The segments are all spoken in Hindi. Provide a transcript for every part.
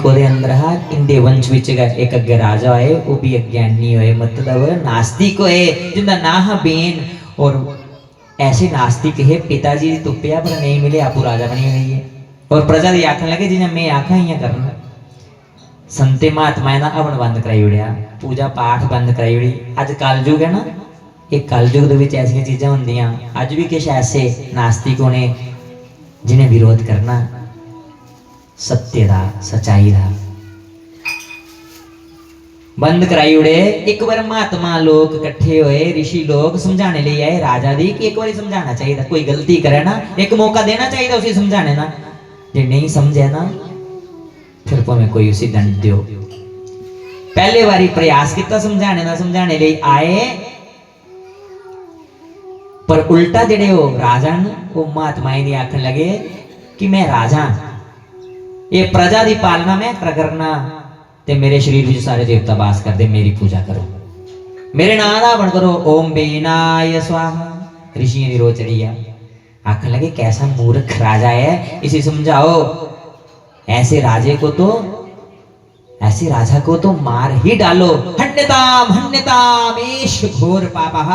एक ओदे अंदर हा इंदे वंश विच एक अगे राजा होए, वो भी अज्ञानी होए, मतलब नास्तिक होए, जिंदा ना हा बेन। और ऐसे नास्तिक है पिताजी दी तुप्पिया पर नहीं मिले, आपू राजा बनी गई है। और प्रजा दी आखन लगे जिन्हें मैं आखा ही करना। संते महात्माएं ना हवन बंद कराई उड़िया, पूजा पाठ बंद कराई उड़ी। अज कलयुग है ना, एक कलयुग दे विच ऐसियां चीज़ां होंदियां। अज भी किश ऐसे नास्तिक होने जिन्हें विरोध करना सत्य दा, सच्चाई दा, बंद कराई उड़े। एक बार महात्मा लोग इकट्ठे हुए, ऋषि लोग समझाने ले आए राजा दी कि एक बार समझाना चाहिए, कोई गलती करे ना एक मौका देना चाहिए उसे समझाने ना, जे नहीं समझे ना फिर भावें कोई उसे दंड दो। पहले बारी प्रयास किया समझाने का, समझाने ले आए, पर उल्टा जेड़े हो राजा वो महात्माएं दी आखन लगे कि मैं राजा, ये प्रजा की पालना मैं करना, ते मेरे शरीर में सारे देवता वास करते, मेरी पूजा करो, मेरे नाम का हवन करो, ओम बेनाय स्वाहा। ऋषियों की रो चढ़ी है, आखन लगे कैसा मूर्ख राजा है, इसे समझाओ। ऐसे राजे को तो, ऐसे राजा को तो मार ही डालो। हन्यताम हन्यताम एष घोर पापः,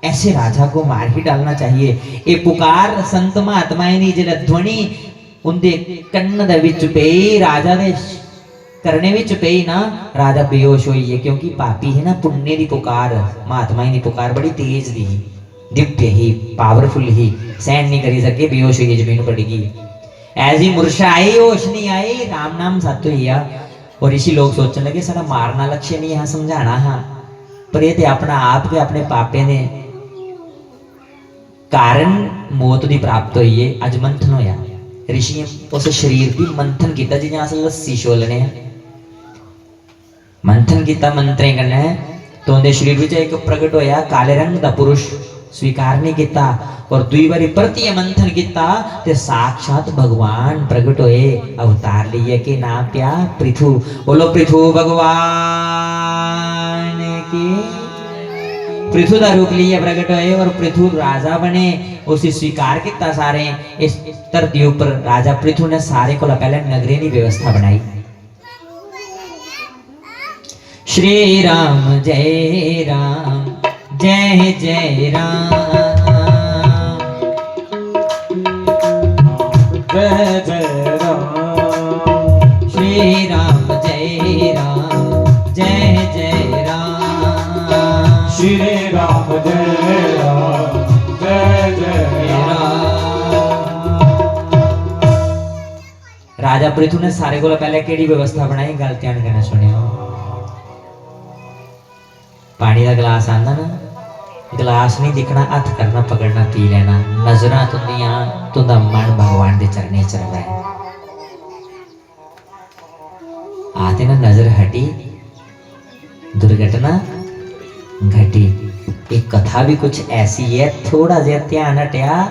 ऐसे राजा को मार ही डालना चाहिए। ये पुकार संत महात्माएं दी जिहड़ा ध्वनि उनके कन्न दे विच पई, राजा दे करने विच पई ना, राजा बेहोश होई है, क्योंकि पापी है ना। पुण्य की पुकार, महात्माएं की पुकार बड़ी तेज दी, दिव्य ही, पावरफुल ही, सहन नहीं करी सके, बेहोश हुई जमीन पड़ गई। ऐसी मूर्छा आई, होश नहीं आई, राम नाम सत हुआ। और ऋषि लोग सोचने लगे सारा मारना लक्ष्य नहीं है, समझाना हाँ, पर ये अपना आप के अपने पापे ने कारण मौत की प्राप्त हुई है। अज मंथन होया, ऋषि उस शरीर की मंथन किया जिन्हें अस लस्सी छोलने, मंथन किया मंत्रें करना है, तो उनके शरीर में एक प्रगट होया काले रंग का पुरुष, स्वीकार नहीं किया। और दुई बारी परतिए मंथन किया ते साक्षात भगवान प्रगट होए, अवतार लिए के नाम प्या पृथु। बोलो पृथु भगवान की, पृथु का रूप लिए प्रगट होए और पृथु राजा बने, उसे स्वीकार किया सारे। इस धरती ऊपर राजा पृथु ने सारे को पहले नगरी की व्यवस्था बनाई। श्री राम जय राम, जय जय राम, जय जय राम। श्री राम जय राम, जय जय राम, श्री राम जय राम, जय जय राम। राजा पृथु ने सारे को पहले केड़ी व्यवस्था बनाई, गल ध्यान करना सुनियो। पानी का गिलास आंदा ना, गिलास नहीं दिखना, हथ करना, पकड़ना, पी लेना, नजर तुंदा मन भगवान के चरने च रहा है। आते ना नजर हटी दुर्घटना घटी। एक कथा भी कुछ ऐसी है, थोड़ा जहा ध्यान हटिया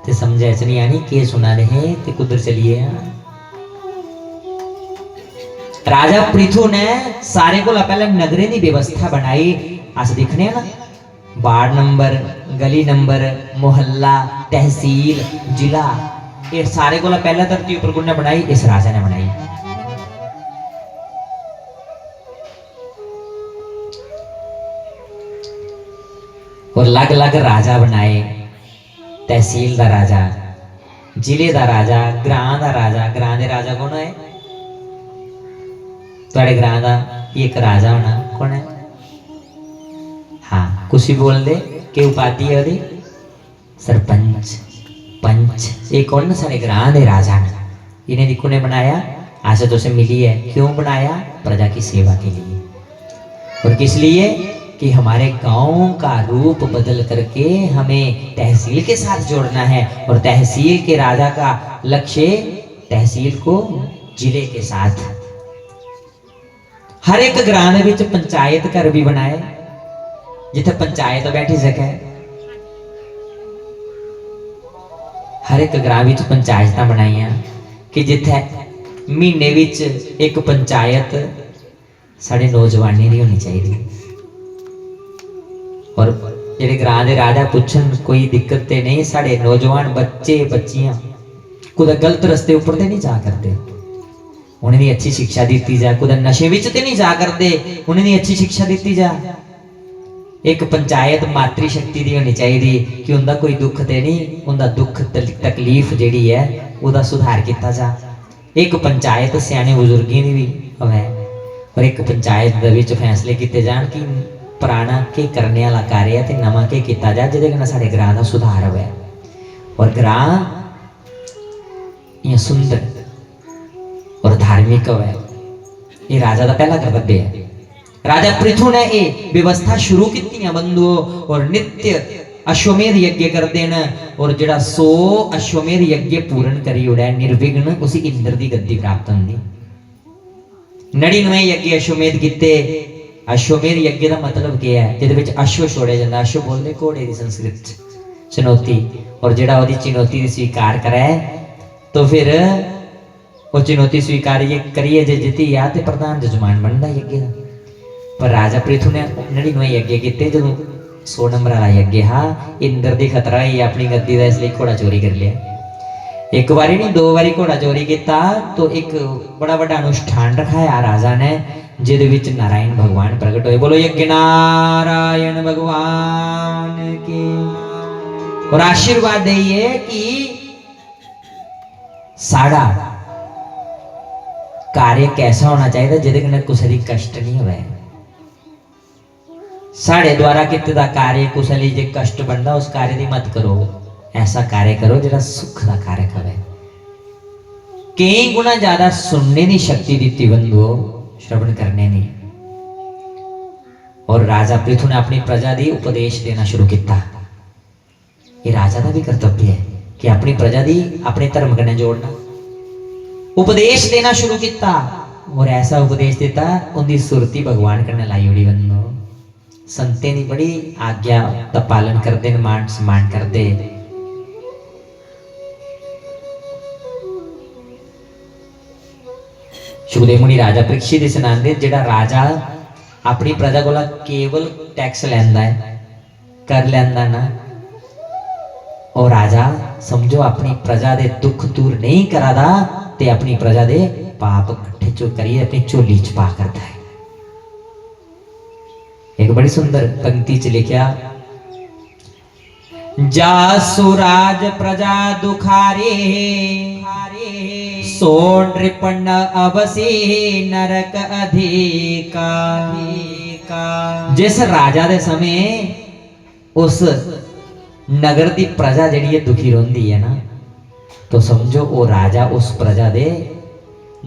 तो समझ च नहीं आनी के सुना रहे ते कुदर चलिए। राजा पृथु ने सारे को पहले नगरी की व्यवस्था बनाई। अस दिखने ना वार्ड नंबर, गली नंबर, मोहल्ला, तहसील, जिला, ये सारे को पहले धरती उपर कुने बनाई, इस राजा ने बनाई। और अलग अलग राजा बनाए, तहसील का राजा, जिले का राजा, ग्रां का राजा। ग्रां के राजा कौन है? तुहाडे ग्रां का एक राजा होना कौन है? हाँ, कुछ भी बोल दे के उपाधि है ओदी? सरपंच, पंच। ये कौन ना सारे ग्रां के राजा ने। इन्हें दिक्कू ने बनाया, आशा तो से मिली है। क्यों बनाया? प्रजा की सेवा के लिए। और किस लिए? कि हमारे गांव का रूप बदल करके हमें तहसील के साथ जोड़ना है, और तहसील के राजा का लक्ष्य तहसील को जिले के साथ। हर एक ग्रां विच पंचायत घर भी बनाए जिथे पंचायत बैठी सके। हर एक ग्रां विच पंचायत बनाई कि जिथे महीने विच एक पंचायत साढ़े नौजवानी नहीं होनी चाहिए। और जेडे ग्रां दे राजा पुछन कोई दिक्कत ते नहीं, साढ़े नौजवान बच्चे बच्चियां कुछ गलत रस्ते उपर ते नहीं जा करते। उन्हें दी अच्छी शिक्षा दी जा, कुछ नशे विच ते नहीं जा करते, उन्हें दी अच्छी शिक्षा दी जा। एक पंचायत मातृ शक्ति दी होनी चाहिए कि उनका कोई दुख ते नहीं, उनका दुख तकलीफ जिहड़ी है उहदा सुधार किया जा। एक पंचायत सियाने बुजुर्गों की भी है, और एक पंचायत दे विच फैसले किए जान कि पुराना के करने वाला कार्य है ते नवा के किया जाए जिहदे कन्नै साडे ग्रां दा सुधार होवे और ग्रां इयां सुंदर और धार्मिक होवे। ये राजा का पहला कर्तव्य है। राजा पृथु ने ये व्यवस्था शुरू की बंधुओं, और नित्य अश्वमेध यज्ञ करते हैं, और जिहड़ा 100 अश्वमेध यज्ञ पूर्ण करी उड़ा निर्विघ्न उसी इंद्र की गद्दी प्राप्त होंगी। 99 यज्ञ अश्वमेध किते। अश्वमेध यज्ञ का मतलब क्या है? जिहदे विच अश्व छोड़े जाता, अश्व बोलते घोड़े की संस्कृत चुनौती, और जिहड़ा ओहदी चुनौती की स्वीकार करे तो फिर वो चुनौती स्वीकार करिए जे जीती या तो प्रधान जजमान बनता यज्ञ का। पर राजा पृथु ने 99 यज्ञ किए, जो 100 नंबर वाला यज्ञ हाँ इंद्र की खतरा ही अपनी गद्दी का, इसलिए घोड़ा चोरी कर लिया। एक बारी नहीं 2 बारी घोड़ा चोरी किया, तो एक बड़ा बड़ा अनुष्ठान रखाया राजा ने, जिहदे विच नारायण भगवान प्रकट हुए। बोलो यज्ञ नारायण भगवान की। और आशीर्वाद दिए कि साड़ा कार्य कैसा होना चाहिए जिहदे कन्नै कुसै दी कष्ट नहीं होवे। साढ़े द्वारा कितना कार्य कुशली जे कष्ट बनता उस कार्य की मत करो, ऐसा कार्य करो जिहड़ा सुख का कार्य करे। कई गुना ज्यादा सुनने की शक्ति दी बंधुओं, श्रवण करने नहीं। और राजा पृथु ने अपनी प्रजा की उपदेश देना शुरू किया। ये राजा का भी कर्तव्य है कि अपनी प्रजा की अपने धर्म कन्नै जोड़ना, उपदेश देना शुरू किया। और ऐसा उपदेश देता उनकी सुरती भगवान कन्नै लाई उड़ी। बंधो संते नी बड़ी आज्ञा का पालन करते, मान सम्मान करते। सुखदेव मुनि राजा परीक्षित दे सुनांदे, जिहड़ा राजा अपनी प्रजा कोला केवल टैक्स लैंदा है, कर लैंदा ना, और राजा समझो अपनी प्रजा दे दुख दूर नहीं करादा ते अपनी प्रजा दे पाप इकट्ठे चो करिए अपनी झोली च पा करता है। एक बड़ी सुंदर पंक्ति च लिखा, जासु राज प्रजा दुखारे सो नृपण अवसे नरक अधिका। जिस राजा दे समय उस नगर की प्रजा जिहड़ी दुखी रोंदी है ना, तो समझो वो राजा उस प्रजा दे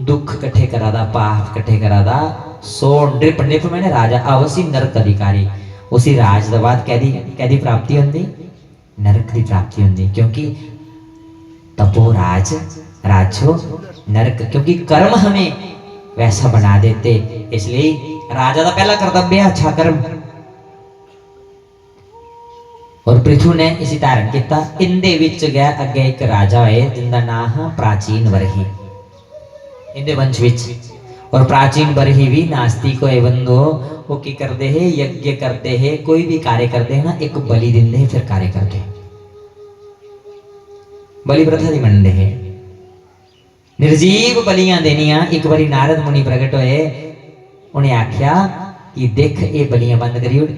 दुख इकट्ठे करादा, पाप इकट्ठे करादा। सो नृप, नृप मैंने राजा, अवसी नरक अधिकारी। उसी राज के बाद कैदी प्राप्ति होंगी, नरक की प्राप्ति होंगी। क्योंकि तपो राज राजो नरक, क्योंकि कर्म हमें वैसा बना देते। इसलिए राजा का पहला कर्तव्य है अच्छा कर्म। और पृथु ने इसी धारण किया। इंदे विच गया अगे एक राजा है जिंदा नाम है प्राचीन बरही, इंदे वंश विच। और प्राचीन बरही भी नास्तिक होए बंधो, वो की करते है यज्ञ करते है, कोई भी कार्य करते है ना एक बलि देंदे है, फिर कार्य करते है। बलि प्रथा दी मनदे है, निर्जीव बलियां देनियां। एक बारी नारद मुनि प्रगट होए, उन्हें आख्या कि देख ये बलियां बंद करी उड़,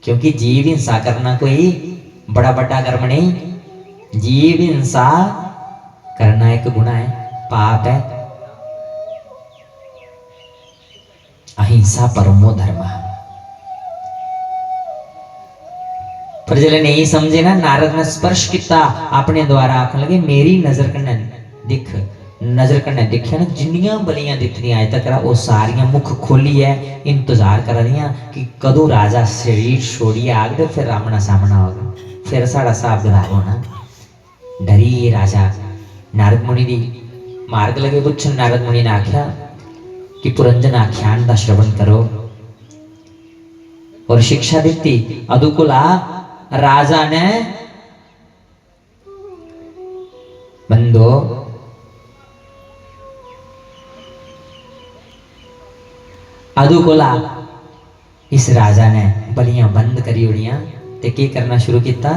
क्योंकि जीव हिंसा करना कोई बड़ा बड़ा कर्म नहीं। जीव हिंसा करना एक गुनाह है, पाप है। अहिंसा परमो धर्म। पर जले नहीं समझे ना, नारद ने स्पर्श किया अपने द्वारा, आखन लगे मेरी नजर कन्नै दिख, नजर कन्नै देखिया ना जिन्नियां बलियां दित्तियां अज तक वो सारियां मुख खोली है, इंतजार कर रही कि कदों राजा शरीर छोड़िए आग दे फिर आमना सामना होगा, फिर साड़ा हिसाब किताब होना। डरी ये राजा। नारद मुनि दी मार्ग लगे पुछन, नारद मुनि ने आख्या कि पुरंजन आख्यान का श्रवण करो, और शिक्षा दी। अदुकुला राजा ने बंदो अदुकुला इस राजा ने बलियां बंद करी उड़ियां ते की करना शुरू किया।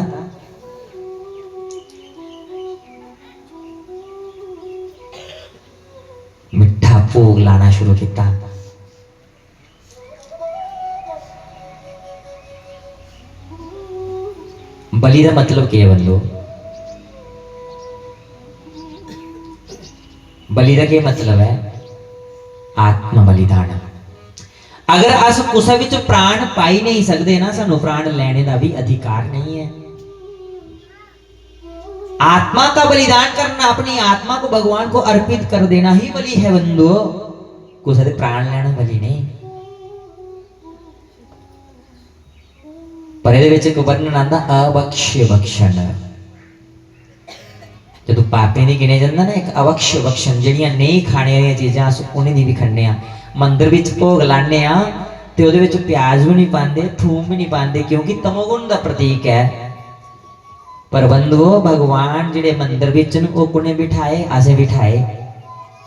भोग लाना शुरू किया। बलि का मतलब क्या है बंदो? बलि का क्या मतलब है? आत्म बलिदान। अगर अस कुछ विच प्राण पाई नहीं सकते ना, सानू प्राण लेने का भी अधिकार नहीं है। आत्मा का बलिदान करना, अपनी आत्मा को भगवान को अर्पित कर देना ही बलि है बंधु। कुछ प्राण लेना बलि नहीं। पर एक वर्णन आता अवक्ष्य भक्षण। जो पापे नहीं गिने जाता ना, एक अवक्ष्य भक्षण, जड़ियां नहीं खाने वाली चीज़ां उन्हें नहीं भी खन्ने। मंदिर विच भोग लाने ते उहदे विच प्याज भी नहीं पाते, थूम भी नहीं पाते, क्योंकि तमोगुण का प्रतीक है। पर बंधुओ, भगवान जिहड़े मंदिर विच वो कुने बिठाए, असें बिठाए।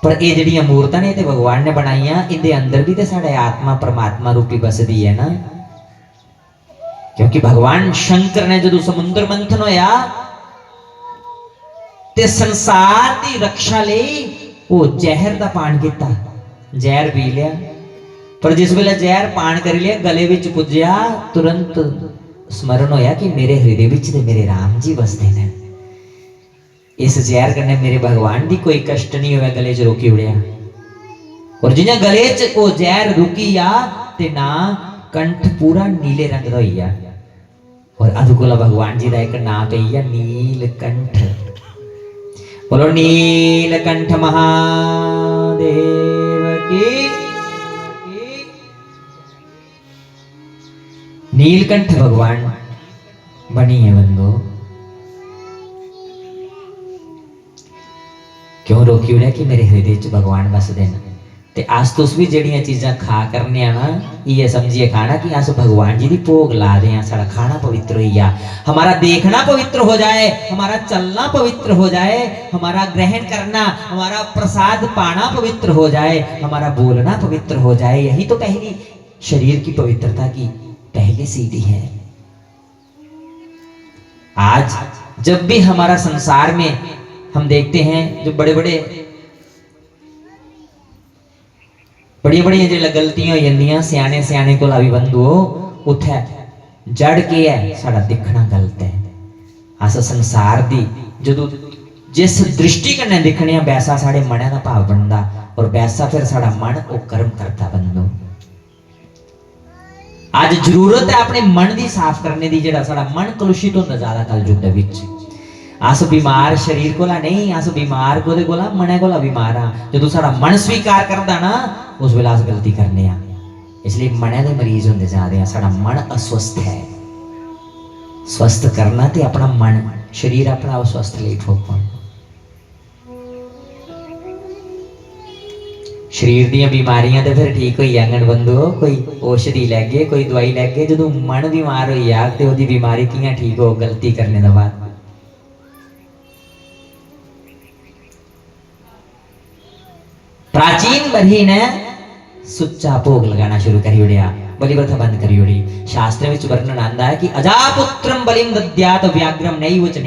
पर ये जिहड़ियां मूर्तां ने ते भगवान ने बनाईयां, इहदे अंदर भी ते साडे आत्मा परमात्मा रूपी बसदी है ना। क्योंकि भगवान शंकर ने जो समुद्र मंथन होया ते संसार की रक्षा लई वो जहर का पान किया, जहर पी लिया। पर जिस वेले जहर पान कर लिया, गले विच पुज्या, तुरंत स्मरण होया कि मेरे हृदय विच ते मेरे राम जी बसते हैं। इस जहर करने मेरे भगवान की कोई कष्ट नहीं हुआ, गले च रोकी उड़िया। और जिन्हें गले च वो जहर रुकी आ ते ना कंठ पूरा नीले रंग का होइया। और अदुकोला भगवान जी का एक नाम पे नीलकंठ। बोलो नीलकंठ महादेव की। नीलकंठ भगवान बनी है बंधु। क्यों रोकी उड़े? कि मेरे हृदय च भगवान बस देना। ते आज तुस भी जड़ियां चीज़ां खा करने ना, ये समझिए खाना कि अस भगवान जी की भोग ला रहे हैं। सारा खाना पवित्र हो गया, हमारा देखना पवित्र हो जाए, हमारा चलना पवित्र हो जाए, हमारा ग्रहण करना, हमारा प्रसाद पाना पवित्र हो जाए, हमारा बोलना पवित्र हो जाए। यही तो पहली शरीर की पवित्रता की पहली सीढ़ी है। आज जब भी हमारा संसार में हम देखते हैं जो बड़े बड़ी जो गलतियां हो जांदियां, सियाने सियाने को भी बंधु उठे जड़ के है साड़ा दिखना गलत है। अस संसार दी जो जिस दृष्टि कन्ने दिखने वैसा साढ़े मन का भाव बनता, और वैसा फिर साड़ा मन वो कर्म करता बंधु। आज जरूरत है अपने मन की साफ करने की, जिहड़ा साड़ा मन कलुषित होता ज्यादा कलयुग दे विच। अस बीमार शरीर कोला नहीं, अस बीमार कोदे कोला मने कोला बीमार हाँ। जो साड़ा मन स्वीकार करता ना, उस वेले अस गलती करने आ। इसलिए मने दे मरीज होंदे जा रहे हैं। साड़ा मन अस्वस्थ है। स्वस्थ करना ते अपना मन, शरीर अपना स्वस्थ ले ठोक। शरीर दी बीमारियां तो फिर ठीक हो जाएंगे बंधु। कोई औषधि लैगे, कोई दवाई लैगे, जो मन बीमार हो जाए तो उसकी बीमारी कियां ठीक हो गलती करने के बाद। प्राचीन बरही ने सुच्चा भोग लगाना शुरू करी उड़िया, बलि प्रथा बंद करी उड़ी। शास्त्र में वर्णन आता है कि अजापुत्रम बलिम दद्यात व्याघ्रम नैवच।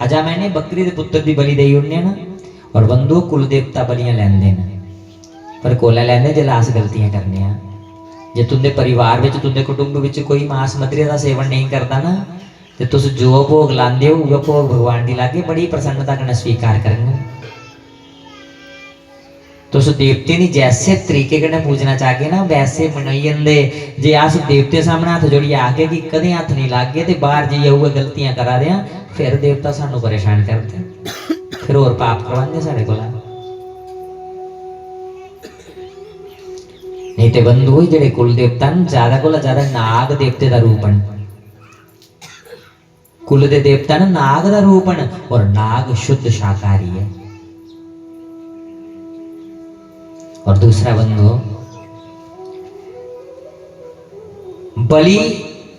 अजा मैंने बकरी के पुत्र की बलि दई उड़ने ना, और बंधु कुल देवता बलियां लैंदे ने, पर कोला लैंदे जिला अस गलतियां करने आ। जे तुंदे परिवार विच, तुंदे कुटुंब विच कोई मांस मदिरे का सेवन नहीं करता ना, तो तुस जो भोग लांदे हो वो भोग भगवान दी लागे बड़ी प्रसन्नता कन्नै स्वीकार करेंगे। तुस देवते नी जैसे तरीके कन्नै पूजना चाहगे ना, वैसे मनाई जंदे। जे अस देवते सामने हाथ जोड़िए आके कि कदे हाथ नहीं लागे ते बाहर जाइए हुए गलतियां करा दे, फिर देवता सानू परेशान करते, फिर और पाप करवांदे साडे कोला। नहीं तो बंधु जेडे कुल देवता ज्यादा कोला ज्यादा नाग देवते का रूप हैं। कुल दे देवता नाग का रूप हैं, और नाग शुद्ध शाकाहारी है। और दूसरा बंधु, बलि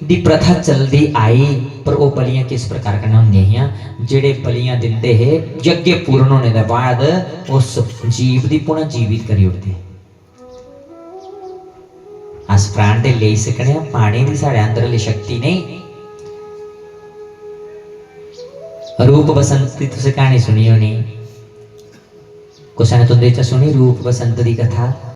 दी प्रथा चलती आई, पर वो बलियां किस प्रकार करना होंदियां? जेडे बलियां दिंदे है यज्ञ पूर्ण होने के बाद उस जीव दी पुनः जीवित करी उठते। अस प्राण ते ले सकने, पानी दी साढ़े अंदरली शक्ति नहीं। रूप बसंत की तुसें कहानी सुनी होनी। कुछ ने तुंदे च सुनी रूप बसंत दी कथा